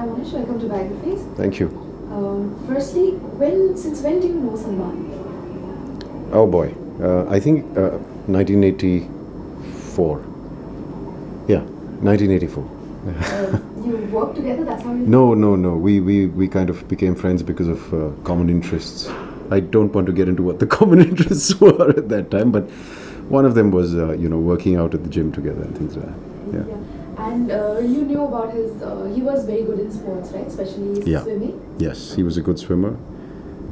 Hi Mohnish, welcome to Biographies. Thank you. Firstly, since when do you know Salman? Oh boy, I think 1984. Yeah, 1984. You worked together, that's how you... No. We kind of became friends because of common interests. I don't want to get into what the common interests were at that time, but one of them was, working out at the gym together and things like that. Yeah. And you knew about his... he was very good in sports, right? Especially swimming? Yes, he was a good swimmer.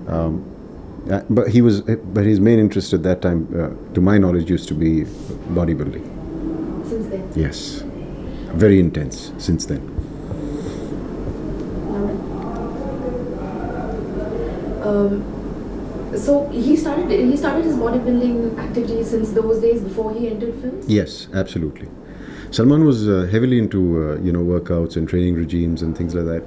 But his main interest at that time, to my knowledge, used to be bodybuilding. Since then? Yes, very intense since then. So he started his bodybuilding activities since those days before he entered films? Yes, absolutely. Salman was heavily into workouts and training regimes and things like that.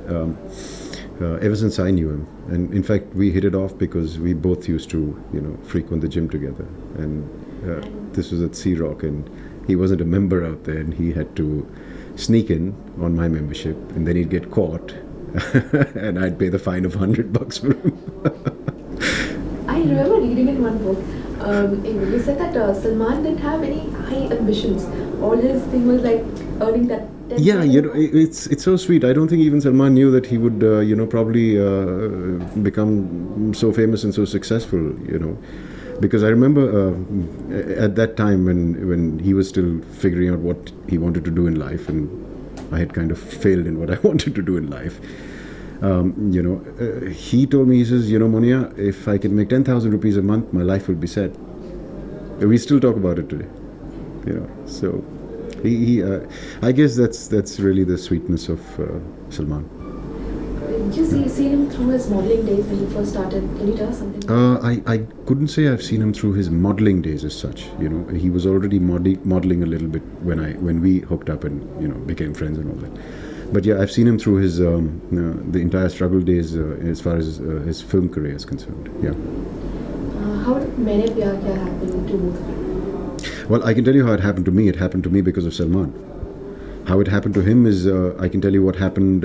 Ever since I knew him, and in fact we hit it off because we both used to frequent the gym together, and this was at Sea Rock, and he wasn't a member out there, and he had to sneak in on my membership, and then he'd get caught and I'd pay the fine of $100 for him. I remember reading in one book, you said that Salman didn't have any high ambitions. All his thing was like earning that. Yeah, it's so sweet. I don't think even Salman knew that he would, probably become so famous and so successful, because I remember at that time when he was still figuring out what he wanted to do in life, and I had kind of failed in what I wanted to do in life. He told me, he says, Monia, if I can make 10,000 rupees a month, my life will be set. We still talk about it today, so. I guess that's really the sweetness of Salman. You seen him through his modeling days when he first started. Can you tell us something? I couldn't say I've seen him through his modeling days as such. He was already modeling a little bit when we hooked up and became friends and all that. But yeah, I've seen him through his the entire struggle days as far as his film career is concerned. Yeah. How did Maine Pyar Kiya happen to both of you? Well, I can tell you how it happened to me. It happened to me because of Salman. How it happened to him is, I can tell you what happened,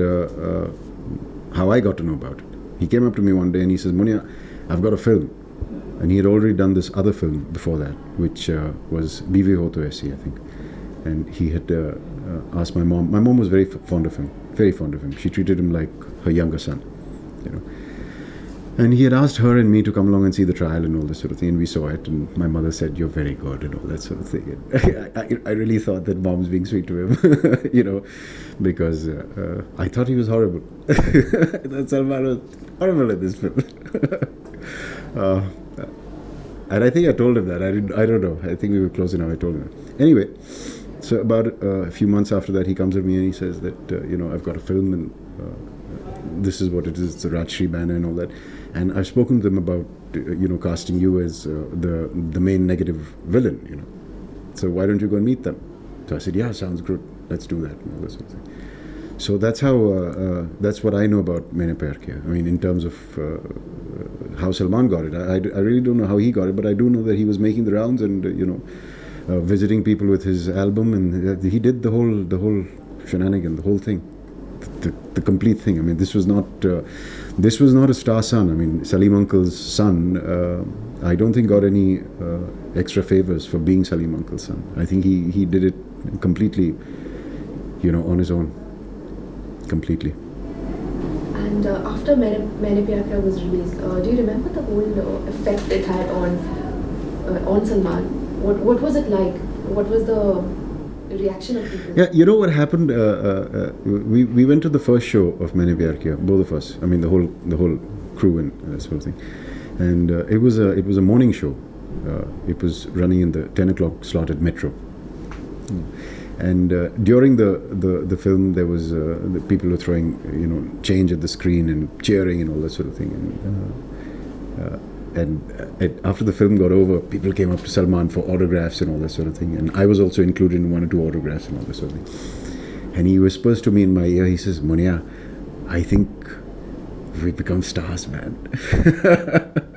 how I got to know about it. He came up to me one day and he says, Monia, I've got a film. And he had already done this other film before that, which was Bive Ho To Aisi, I think. And he had asked my mom. My mom was very fond of him, very fond of him. She treated him like her younger son, And he had asked her and me to come along and see the trial and all this sort of thing, and we saw it, and my mother said, you're very good and all that sort of thing. And I really thought that mom's being sweet to him, because I thought he was horrible. I thought Salman was horrible in this film. And I think I told him that. I don't know. I think we were close enough. I told him that. Anyway, so about a few months after that, he comes at me and he says that, I've got a film and this is what it is. It's a Rajshri banner and all that. And I've spoken to them about, casting you as the main negative villain, So why don't you go and meet them? So I said, yeah, sounds good. Let's do that. And all this sort of thing. So that's how, that's what I know about Maine Pyar Kiya. I mean, in terms of how Salman got it. I really don't know how he got it, but I do know that he was making the rounds and, visiting people with his album, and he did the whole shenanigan, the whole thing. The complete thing. I mean, this was not a star son. I mean, Salim Uncle's son, I don't think got any extra favors for being Salim Uncle's son. I think he did it completely, on his own, completely. And after Maine Pyar Kiya was released, do you remember the whole effect it had on Salman? What was it like? What was the reaction of people? Yeah, you know what happened? We went to the first show of Maine Pyar Kiya, both of us. I mean, the whole crew and sort of thing. And it was a morning show. It was running in the 10 o'clock slot at Metro. And during the film, there was the people were throwing change at the screen and cheering and all that sort of thing. And after the film got over, people came up to Salman for autographs and all that sort of thing. And I was also included in one or two autographs and all that sort of thing. And he whispers to me in my ear, he says, Monia, I think we've become stars, man.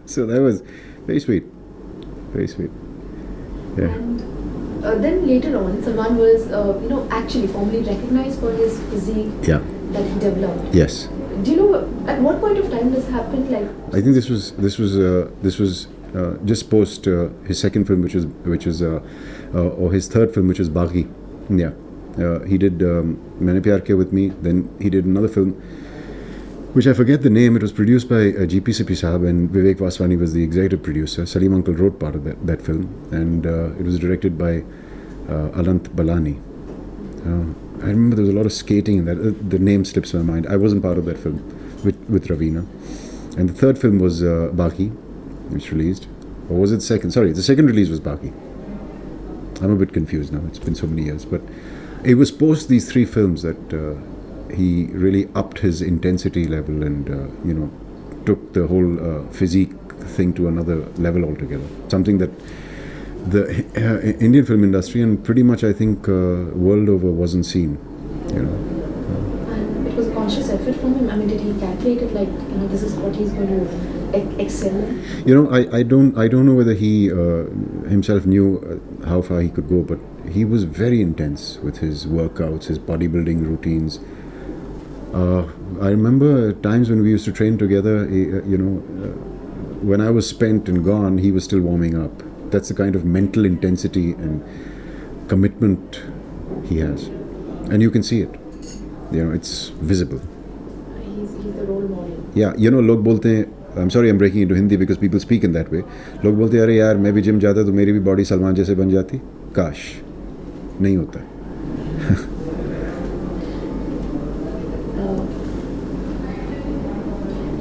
So that was very sweet. Very sweet. Yeah. And then later on, Salman was, actually formally recognized for his physique Yeah. that he developed. Yes. Do you know at what point of time this happened? Like, I think this was just post his second film, which is or his third film, which is Baghi. Yeah, he did Maine Pyar Kiya with me. Then he did another film, which I forget the name. It was produced by GPCP Sahab, and Vivek Vaswani was the executive producer. Salim Uncle wrote part of that film, and it was directed by Alant Balani. I remember there was a lot of skating in that. The name slips my mind. I wasn't part of that film with Ravina. And the third film was Baki, which released. Or was it second? Sorry, the second release was Baki. I'm a bit confused now. It's been so many years. But it was post these three films that he really upped his intensity level and, took the whole physique thing to another level altogether. Something that the Indian film industry and pretty much I think world over wasn't seen, And it was a conscious effort from him. I mean, did he calculate it like, this is what he's going to excel in? I don't know whether he himself knew how far he could go, but he was very intense with his workouts, his bodybuilding routines. I remember times when we used to train together, when I was spent and gone, he was still warming up. That's the kind of mental intensity and commitment he has. And you can see it. It's visible. He's the role model. Yeah, log bolte hain, I'm sorry I'm breaking into Hindi because people speak in that way. Log bolte hain, अरे यार मैं भी gym जाता तो मेरी भी body Salman जैसे बन जाती. काश नहीं होता.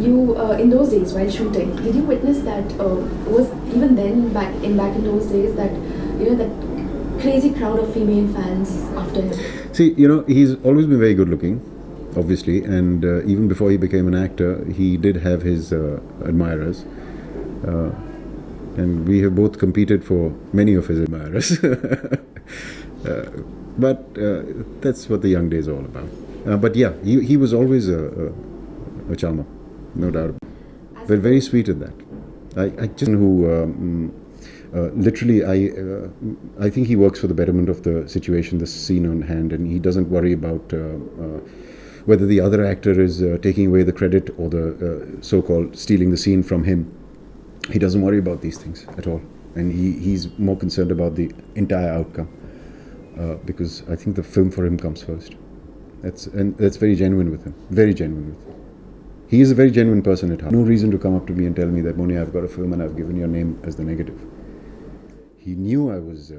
You in those days while shooting, did you witness that was even then back in those days that that crazy crowd of female fans after him? See, he's always been very good looking, obviously, and even before he became an actor, he did have his admirers, and we have both competed for many of his admirers. But that's what the young days are all about. But yeah, he was always a charmer. No doubt. They're very sweet at that. I just who literally I think he works for the betterment of the situation, the scene on hand, and he doesn't worry about whether the other actor is taking away the credit or the so-called stealing the scene from him. He doesn't worry about these things at all, and he's more concerned about the entire outcome because I think the film for him comes first. That's very genuine with him. Very genuine with him. He is a very genuine person at heart. No reason to come up to me and tell me that, Moni, I've got a film and I've given your name as the negative. He knew I was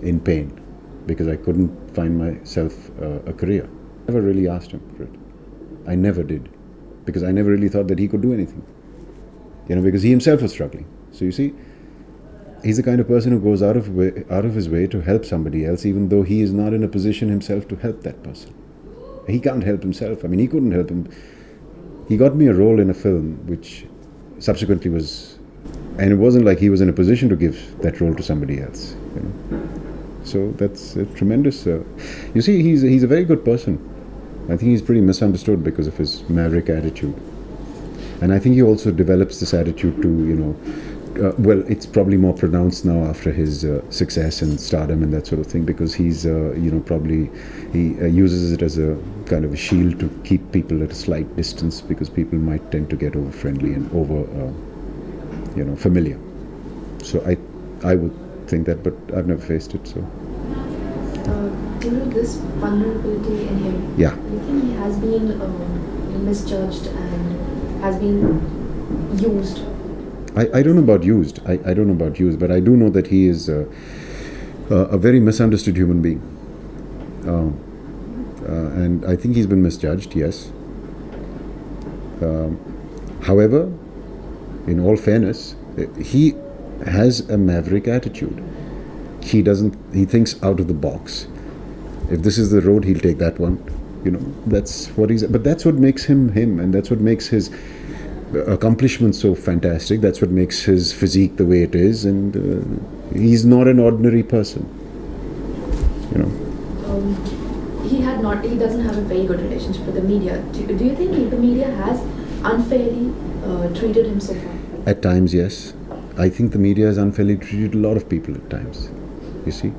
in pain because I couldn't find myself a career. I never really asked him for it. I never did because I never really thought that he could do anything. Because he himself was struggling. So you see, he's the kind of person who goes out of his way to help somebody else even though he is not in a position himself to help that person. He can't help himself. I mean, he couldn't help him. He got me a role in a film which subsequently was, and it wasn't like he was in a position to give that role to somebody else. So that's a tremendous. You see, he's a very good person. I think he's pretty misunderstood because of his maverick attitude, and I think he also develops this attitude to well, it's probably more pronounced now after his success and stardom and that sort of thing because he's probably he uses it as a kind of a shield to keep people at a slight distance because people might tend to get over friendly and over familiar. So I would think that, but I've never faced it. So This vulnerability in him. Yeah. Do you think he has been misjudged and has been used? I don't know about used. I don't know about used, but I do know that he is a very misunderstood human being. And I think he's been misjudged, yes. However, in all fairness, he has a maverick attitude. He thinks out of the box. If this is the road, he'll take that one. That's what but that's what makes him, and that's what makes his accomplishments so fantastic. That's what makes his physique the way it is, and he's not an ordinary person. He doesn't have a very good relationship with the media. Do you think the media has unfairly treated him so far? At times, yes. I think the media has unfairly treated a lot of people at times. You see,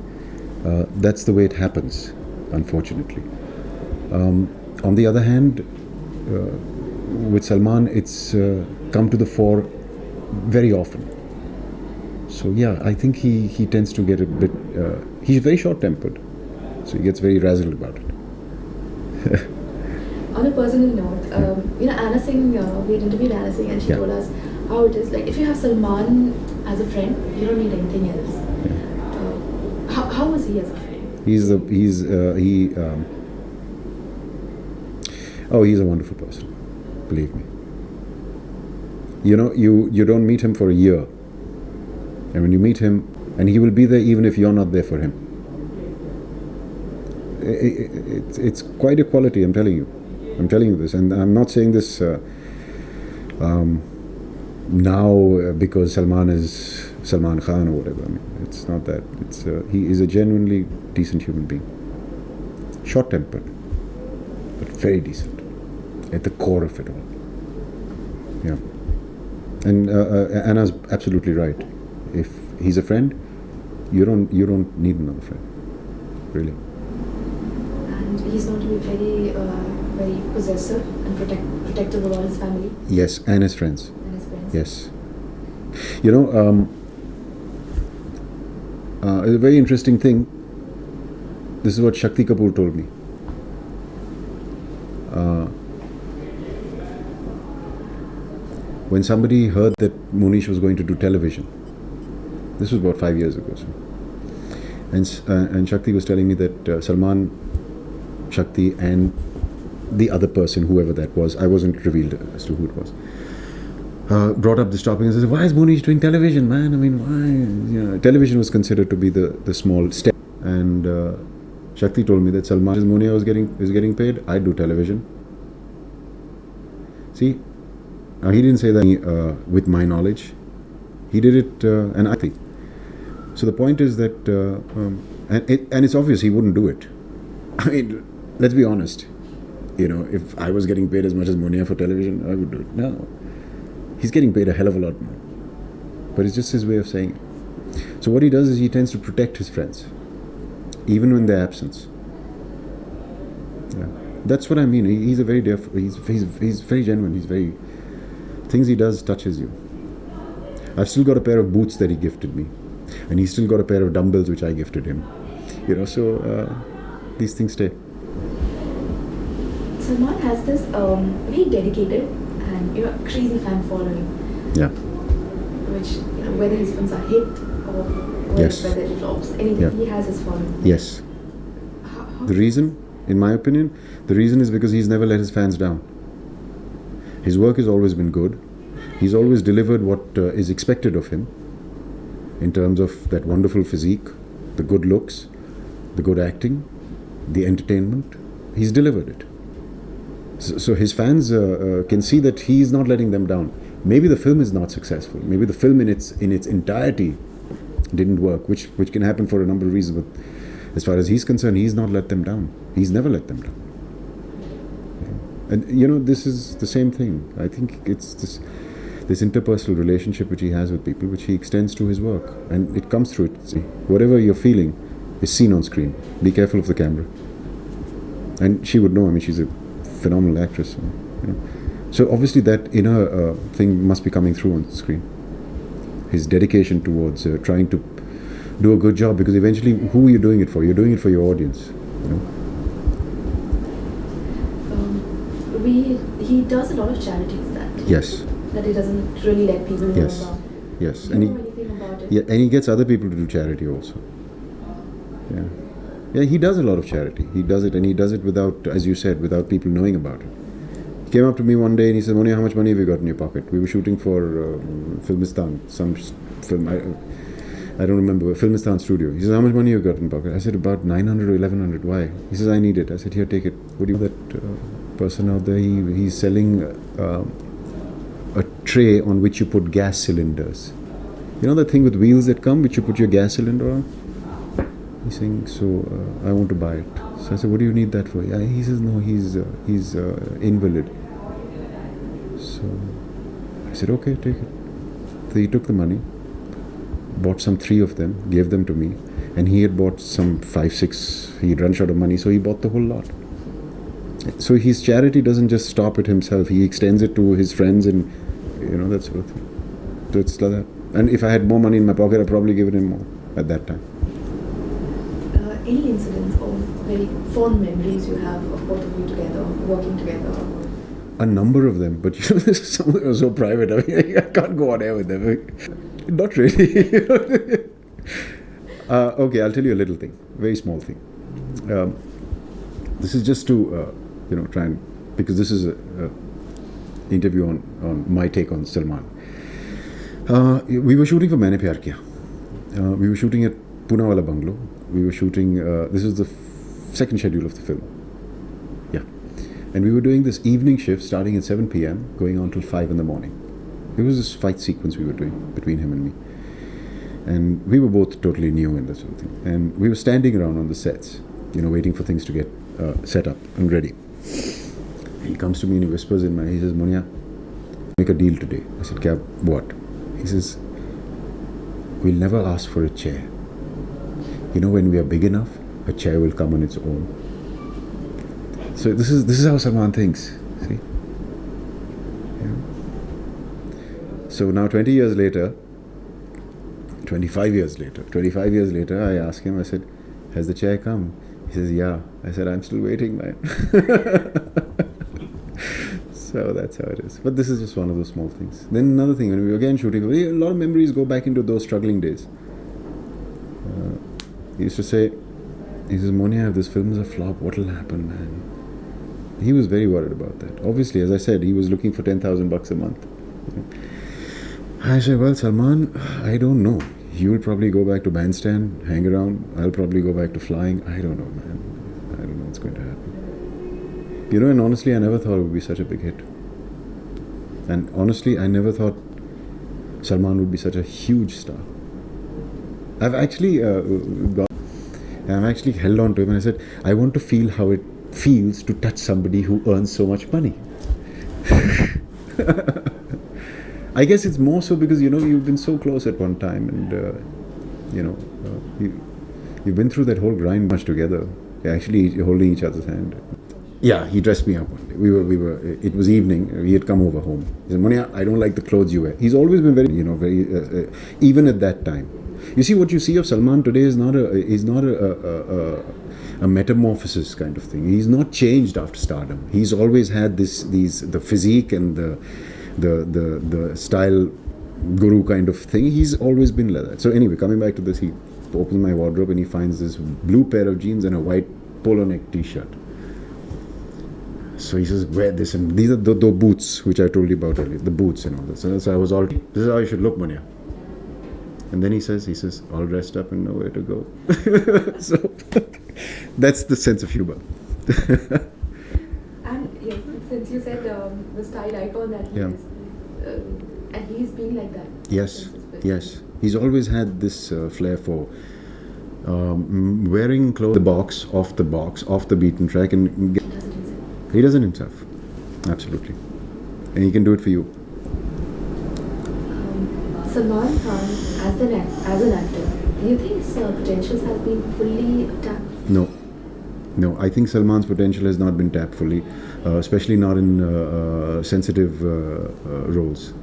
That's the way it happens, unfortunately. On the other hand, with Salman, it's come to the fore very often. So yeah, I think he tends to get a bit. He's very short-tempered, so he gets very razzled about it. On a personal note, Anna Singh, we had interviewed Anna Singh and she told us how it is. Like, if you have Salman as a friend, you don't need anything else. How was he as a friend? He's a wonderful person, believe me. You don't meet him for a year, and when you meet him, and he will be there even if you're not there for him. It's quite a quality, I'm telling you. I'm telling you this, and I'm not saying this now because Salman is Salman Khan or whatever. I mean, it's not that. He is a genuinely decent human being. Short-tempered, but very decent at the core of it all. Yeah, and Anna's absolutely right. If he's a friend, you don't need another friend, really. And he's known to be very possessive and protective about his family. Yes, and his friends. Yes. A very interesting thing. This is what Shakti Kapoor told me. When somebody heard that Mohnish was going to do television, this was about 5 years ago. So. And Shakti was telling me that Salman, Shakti, and the other person, whoever that was, I wasn't revealed as to who it was, brought up this topic and said, "Why is Mohnish doing television, man? I mean, why?" Television was considered to be the small step. And Shakti told me that Salman, as Mohnish was getting paid, I'd do television. See, now he didn't say that with my knowledge. He did it, and I think. So the point is that, and it's obvious he wouldn't do it. I mean, let's be honest. If I was getting paid as much as Mohnish for television, I would do it. No. He's getting paid a hell of a lot more. But it's just his way of saying it. So what he does is he tends to protect his friends, even in their absence. Yeah. That's what I mean. He's a very he's very genuine. He's very, things he does touches you. I've still got a pair of boots that he gifted me, and he's still got a pair of dumbbells which I gifted him. So these things stay. Salman has this very dedicated and crazy fan following. Yeah. Which whether his films are hit or whether it flops, anything, he has his following. Yes. The reason, in my opinion, the reason is because he's never let his fans down. His work has always been good. He's always delivered what is expected of him in terms of that wonderful physique, the good looks, the good acting, the entertainment. He's delivered it. So his fans can see that he's not letting them down. Maybe the film is not successful. Maybe the film in its entirety didn't work, which can happen for a number of reasons. But as far as he's concerned, he's not let them down. He's never let them down. And this is the same thing. I think it's this interpersonal relationship which he has with people, which he extends to his work, and it comes through it. See, whatever you're feeling is seen on screen. Be careful of the camera. And she would know. I mean, she's a phenomenal actress. So obviously that inner thing must be coming through on the screen. His dedication towards trying to do a good job, because eventually, who are you doing it for? You're doing it for your audience. He does a lot of charities that he doesn't really let people know about. Yes. Do you know anything about it? Yeah, and he gets other people to do charity also. Yeah, he does a lot of charity. He does it, and he does it without, as you said, without people knowing about it. He came up to me one day and he said, "Moni, how much money have you got in your pocket?" We were shooting for Filmistan, some film, I don't remember, Filmistan studio. He says, "How much money have you got in your pocket?" I said, "About 900 or 1100. Why?" He says, "I need it." I said, "Here, take it." What do you that person out there? He's selling a tray on which you put gas cylinders. You know that thing with wheels that come, which you put your gas cylinder on? He's saying, "So I want to buy it." So I said, "What do you need that for?" He says, "No, he's invalid." So I said, "Okay, take it." So he took the money, bought some 3 of them, gave them to me, and he had bought some 5-6. He'd run short of money, so he bought the whole lot. So his charity doesn't just stop at himself; he extends it to his friends, and that sort of thing. So it's like that. And if I had more money in my pocket, I'd probably give it him more at that time. Any incidents or very fond memories you have of both of you together, working together? A number of them, but some of them are so private. I mean, I can't go on air with them. Not really. Okay, I'll tell you a little thing, very small thing. This is just to try and, because this is a interview on my take on Salman. We were shooting for Maine Pyar Kiya. We were shooting at Pune Wala Bungalow. We were shooting. This is the second schedule of the film. Yeah, and we were doing this evening shift starting at 7 p.m. going on till 5 in the morning. It was this fight sequence we were doing between him and me. And we were both totally new in this sort of thing. And we were standing around on the sets, waiting for things to get set up and ready. He comes to me and he whispers in my ear, he says, Monia, make a deal today. I said, Kya, what? He says, we'll never ask for a chair. When we are big enough, a chair will come on its own. So this is how Salman thinks. See? Yeah. So now 25 years later, I asked him, I said, has the chair come? He says, yeah. I said, I'm still waiting, man. So that's how it is. But this is just one of those small things. Then another thing, when we were again shooting, a lot of memories go back into those struggling days. He used to say, he says, Monia, if this film is a flop, what will happen, man? He was very worried about that. Obviously, as I said, he was looking for $10,000 a month. I said, well, Salman, I don't know. You will probably go back to bandstand, hang around. I'll probably go back to flying. I don't know, man. I don't know what's going to happen. And honestly, I never thought it would be such a big hit. And honestly, I never thought Salman would be such a huge star. I've actually held on to him and I said, I want to feel how it feels to touch somebody who earns so much money. I guess it's more so because, you've been so close at one time and, you've been through that whole grind much together. You're actually holding each other's hand. Yeah, he dressed me up one day. It was evening. He had come over home. He said, Monia, I don't like the clothes you wear. He's always been very, even at that time. You see, what you see of Salman today is not a metamorphosis kind of thing. He's not changed after stardom. He's always had the physique and the style guru kind of thing. He's always been like that. So anyway, coming back to this, he opens my wardrobe and he finds this blue pair of jeans and a white polo neck t-shirt. So he says, wear this, and these are the boots which I told you about earlier, the boots and all that. So I was all, this is how you should look, Monia. And then he says, all dressed up and nowhere to go. So that's the sense of humor. And since you said the style icon that he is, and he's been like that. Yes. He's always had this flair for wearing clothes, off the beaten track, and he does it himself. Absolutely. And he can do it for you. Salman Khan, as an actor, do you think his potentials have been fully tapped? No, I think Salman's potential has not been tapped fully, especially not in sensitive roles.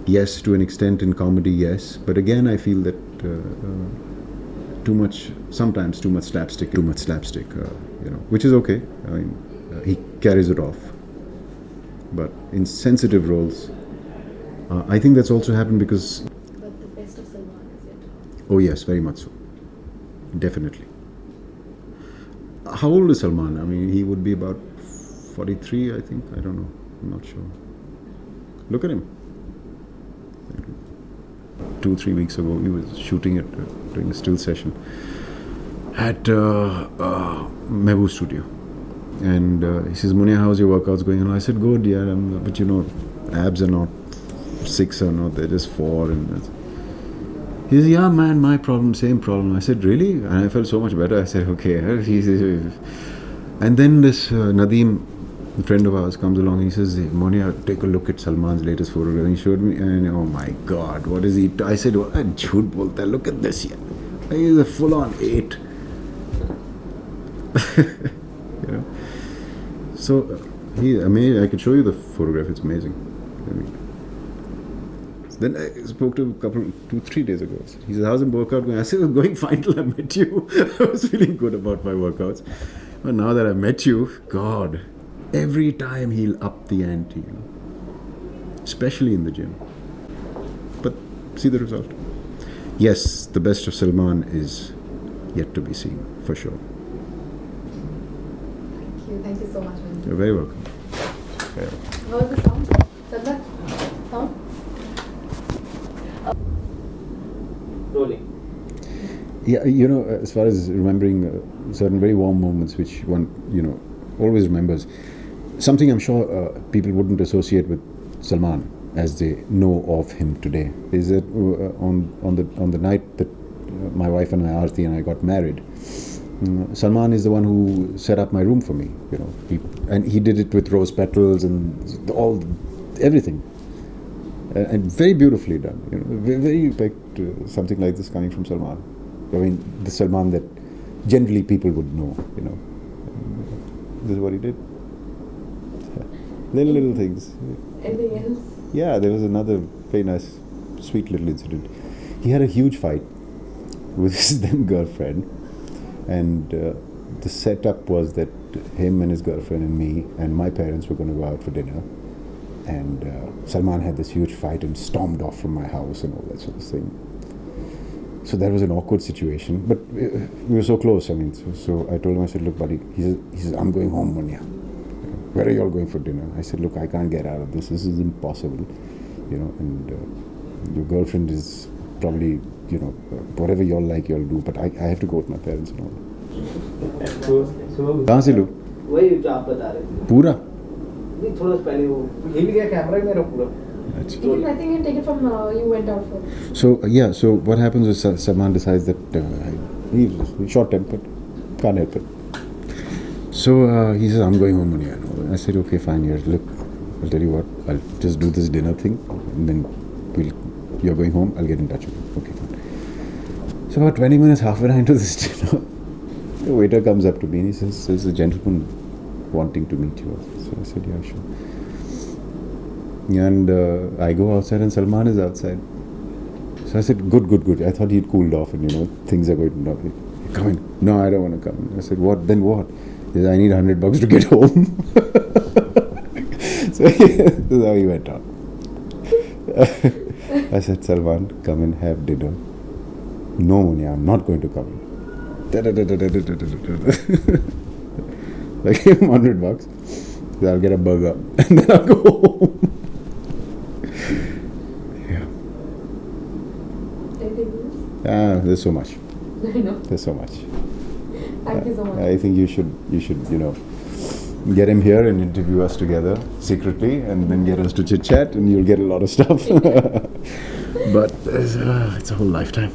Yes, to an extent in comedy, yes, but again I feel that sometimes too much slapstick, which is okay. I mean, he carries it off. But in sensitive roles, I think that's also happened because... But the best of Salman is yet to come. Oh yes, very much so. Definitely. How old is Salman? I mean, he would be about 43, I think. I don't know. I'm not sure. Look at him. 2-3 weeks ago, he was shooting doing a still session at Mehboob studio. And he says, Munia, how's your workouts going on? I said, good, yeah, but abs are not 6 or not, they're just 4. And he says, yeah, man, my problem, same problem. I said, really? And I felt so much better. I said, okay. And then this Nadeem, a friend of ours, comes along. He says, Monia, take a look at Salman's latest photograph. And he showed me, and oh my God, what is he? I said, what? Look at this here. He's a full-on 8. You know. So he amazing. I could show you the photograph. It's amazing. I mean, so then I spoke to him 2-3 days ago. He said, "How's the workout going?" I said, "It was going fine till I met you." I was feeling good about my workouts, but now that I met you, God, every time he'll up the ante, you know, especially in the gym. But see the result. Yes, the best of Salman is yet to be seen, for sure. Thank you so much, Manish. You're very welcome. Very welcome. How was the sound? Salman? Sound? Rolling. Yeah, you know, as far as remembering certain very warm moments which one, you know, always remembers, something I'm sure people wouldn't associate with Salman as they know of him today is that on the night that my wife and Aarti and I got married, Salman is the one who set up my room for me, you know, and he did it with rose petals and everything, and very beautifully done, you know, very like something like this coming from Salman. I mean, the Salman that generally people would know, you know. This is what he did. Little things. Anything else? Yeah, there was another very nice, sweet little incident. He had a huge fight with his then girlfriend, and the setup was that him and his girlfriend and me and my parents were going to go out for dinner, and Salman had this huge fight and stormed off from my house and all that sort of thing. So that was an awkward situation, but we were so close. I mean, so I told him, I said, "Look, buddy," he says, "I'm going home, Munya. Where are you all going for dinner?" I said, "Look, I can't get out of this. This is impossible, you know, and your girlfriend is probably, you know, whatever you all like, you all do, but I have to go with my parents and all." So कहाँ से लो? वही जो आप बता रहे थे पूरा? नहीं, थोड़ा सा पहले वो हिल गया कैमरा ही मेरा पूरा. अच्छा. You can, I think you can take it from you went out for. So yeah, so what happens is Salman decides that he's short-tempered, can't help it. So he says, "I'm going home, Munya." I said, "Okay, fine. Here, look, I'll tell you what. I'll just do this dinner thing, and then you're going home. I'll get in touch with you." Okay, fine. So about 20 minutes, half an hour into this dinner, the waiter comes up to me and he says, "There's a gentleman wanting to meet you." So I said, "Yeah, sure." And I go outside and Salman is outside. So I said, good. I thought he'd cooled off and, you know, things are going to come in. "No, I don't want to come in." I said, "What? Then what?" He said, "I need $100 to get home." So this is how he went on. I said, "Salman, come and have dinner." "No, Munya, I'm not going to come in." I gave him $100. So I'll get a burger and then I'll go home. Yeah. Anything else? There's so much. I know. There's so much. Thank you so much. I think you should, you know, get him here and interview us together secretly, and then get us to chit chat, and you'll get a lot of stuff. But it's a whole lifetime.